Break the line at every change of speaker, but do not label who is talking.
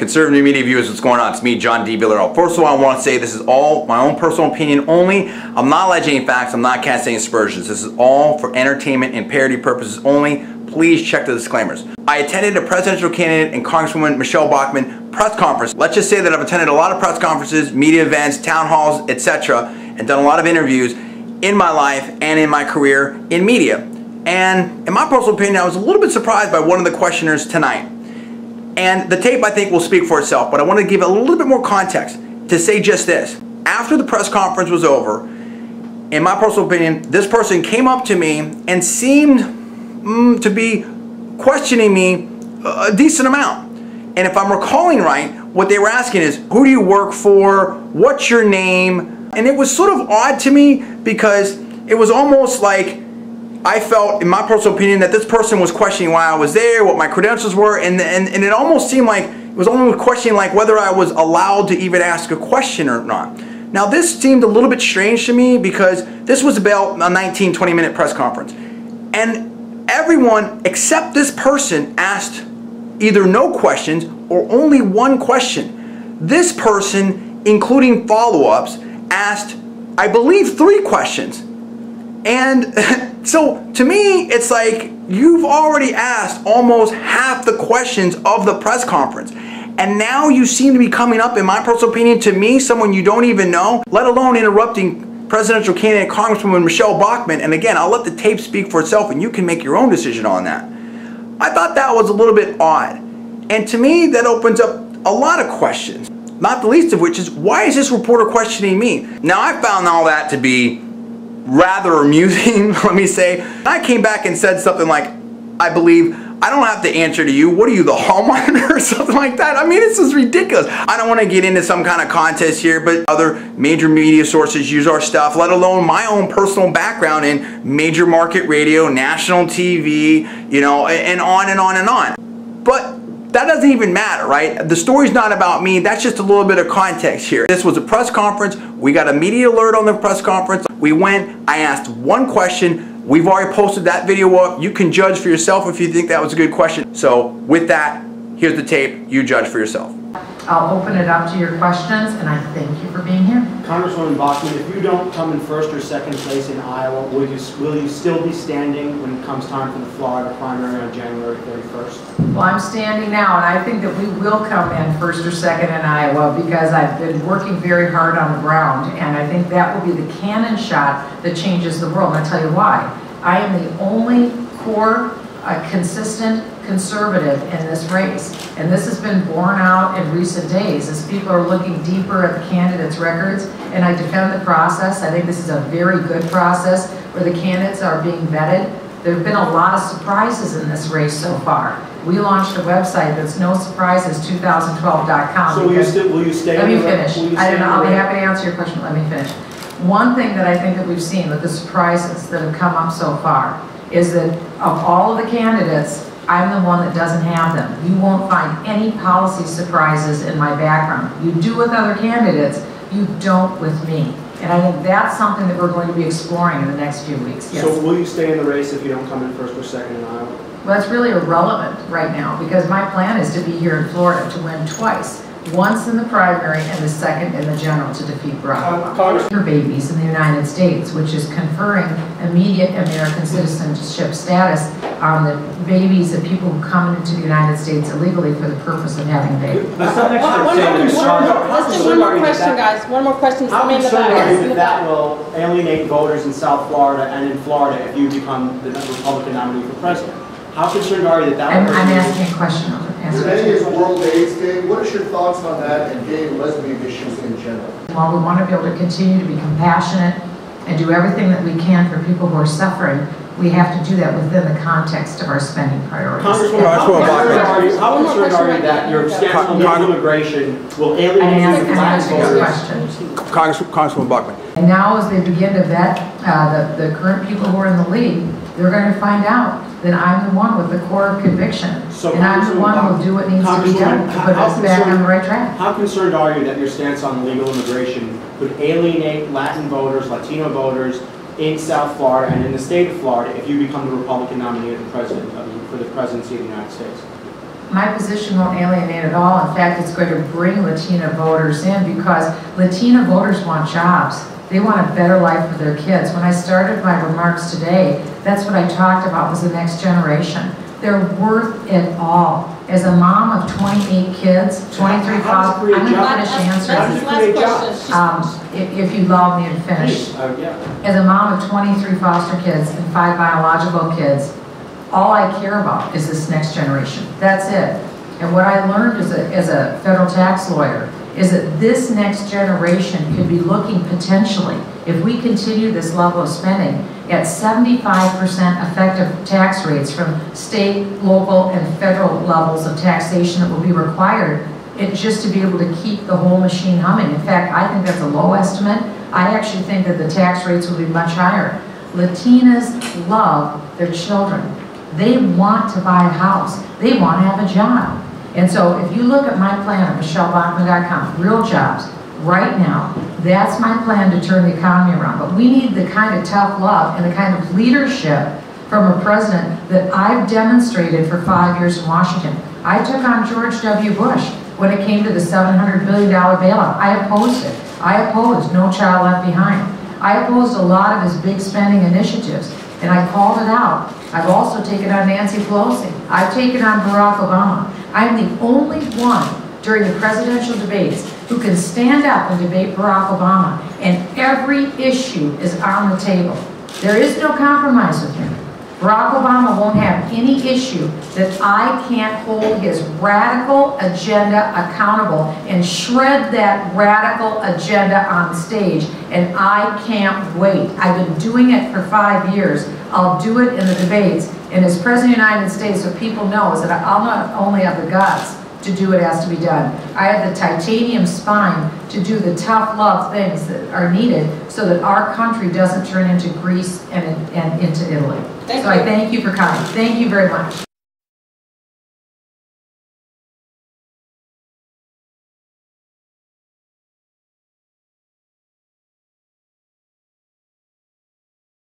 Conservative media viewers, what's going on? It's me, John D. Villarreal. First of all, I want to say this is all my own personal opinion only. I'm not alleging any facts. I'm not casting aspersions. This is all for entertainment and parody purposes only. Please check the disclaimers. I attended a presidential candidate and Congresswoman Michele Bachmann press conference. Let's just say that I've attended a lot of press conferences, media events, town halls, etc., and done a lot of interviews in my life and in my career in media. And in my personal opinion, I was a little bit surprised by one of the questioners tonight. And the tape, I think, will speak for itself, but I want to give a little bit more context to say just this. After the press conference was over, in my personal opinion, this person came up to me and seemed to be questioning me a decent amount. And if I'm recalling right, what they were asking is, who do you work for? What's your name? And it was sort of odd to me because it was almost like I felt, in my personal opinion, that this person was questioning why I was there, what my credentials were, and it almost seemed like it was almost questioning like whether I was allowed to even ask a question or not. Now this seemed a little bit strange to me because this was about a 19-20 minute press conference. And everyone except this person asked either no questions or only one question. This person, including follow-ups, asked, I believe, 3 questions. And so to me, it's like you've already asked almost half the questions of the press conference. And now you seem to be coming up, in my personal opinion, to me, someone you don't even know, let alone interrupting presidential candidate Congresswoman Michele Bachmann. And again, I'll let the tape speak for itself and you can make your own decision on that. I thought that was a little bit odd. And to me, that opens up a lot of questions. Not the least of which is, why is this reporter questioning me? Now, I found all that to be rather amusing, let me say. I came back and said something like, I believe, I don't have to answer to you. What are you, the hall monitor or something like that? I mean, this is ridiculous. I don't want to get into some kind of contest here, but other major media sources use our stuff, let alone my own personal background in major market radio, national TV, you know, and on and on and on. But that doesn't even matter, right? The story's not about me. That's just a little bit of context here. This was a press conference. We got a media alert on the press conference. We went, I asked one question. We've already posted that video up. You can judge for yourself if you think that was a good question. So with that, here's the tape. You judge for yourself.
I'll open it up to your questions, and I thank you for being here.
Congresswoman Bachmann, if you don't come in first or second place in Iowa, will you still be standing when it comes time for the Florida primary on January 31st?
Well, I'm standing now, and I think that we will come in first or second in Iowa because I've been working very hard on the ground, and I think that will be the cannon shot that changes the world. And I'll tell you why. I am the only core, consistent conservative in this race, and this has been borne out in recent days as people are looking deeper at the candidates' records, and I defend the process. I think this is a very good process where the candidates are being vetted. There have been a lot of surprises in this race so far. We launched a website that's no-surprises2012.com.
So will you stay?
Let me finish. I'll be happy to answer your question. Let me finish. One thing that I think that we've seen with the surprises that have come up so far is that of all of the candidates, I'm the one that doesn't have them. You won't find any policy surprises in my background. You do with other candidates, you don't with me. And I think that's something that we're going to be exploring in the next few weeks. Yes.
So will you stay in the race if you don't come in first or second in Iowa?
Well, that's really irrelevant right now because my plan is to be here in Florida to win twice. Once in the primary and the second in the general to defeat Barack Obama. For babies in the United States, which is conferring immediate American citizenship status on the babies of people who come into the United States illegally for the purpose of having babies.
Let's do one more question, guys. One more question.
How concerned are you that will alienate voters in South Florida and in Florida if you become the Republican nominee for president? How concerned are you that
I'm asking a question.
Today is World AIDS Day. What is your thoughts on that and gay and lesbian issues in general?
While we want to be able to continue to be compassionate and do everything that we can for people who are suffering, we have to do that within the context of our spending priorities.
Congresswoman, how concerned are you that your stance on legal immigration will alienate
Congresswoman Bachmann.
And now as they begin to vet the current people who are in the league, they're going to find out that I'm the one with the core of conviction.
So
and I'm the one who will do what needs to be done to put us back on the right track.
How concerned are you that your stance on legal immigration could alienate Latin voters, Latino voters in South Florida and in the state of Florida if you become the Republican nominee for the presidency of the United States?
My position won't alienate at all. In fact, it's going to bring Latina voters in because Latina voters want jobs. They want a better life for their kids. When I started my remarks today, that's what I talked about was the next generation. They're worth it all. As a mom of 28 kids, 23 foster, I'm going to finish answering.
That's his last question.
If you allow me to finish.
Yeah.
As a mom of 23 foster kids and 5 biological kids, all I care about is this next generation. That's it. And what I learned as a federal tax lawyer is that this next generation could be looking potentially, if we continue this level of spending, at 75% effective tax rates from state, local, and federal levels of taxation that will be required, just to be able to keep the whole machine humming. In fact, I think that's a low estimate. I actually think that the tax rates will be much higher. Latinas love their children. They want to buy a house. They want to have a job. And so if you look at my plan at MicheleBachmann.com, real jobs, right now, that's my plan to turn the economy around. But we need the kind of tough love and the kind of leadership from a president that I've demonstrated for 5 years in Washington. I took on George W. Bush when it came to the $700 billion bailout. I opposed it. I opposed No Child Left Behind. I opposed a lot of his big spending initiatives, and I called it out. I've also taken on Nancy Pelosi. I've taken on Barack Obama. I'm the only one during the presidential debates who can stand up and debate Barack Obama, and every issue is on the table. There is no compromise with him. Barack Obama won't have any issue that I can't hold his radical agenda accountable and shred that radical agenda on stage, and I can't wait. I've been doing it for 5 years. I'll do it in the debates, and as President of the United States, what people know is that I'll not only have the guts to do what has to be done, I have the titanium spine to do the tough love things that are needed so that our country doesn't turn into Greece and into Italy. So I thank you for coming. Thank you very much.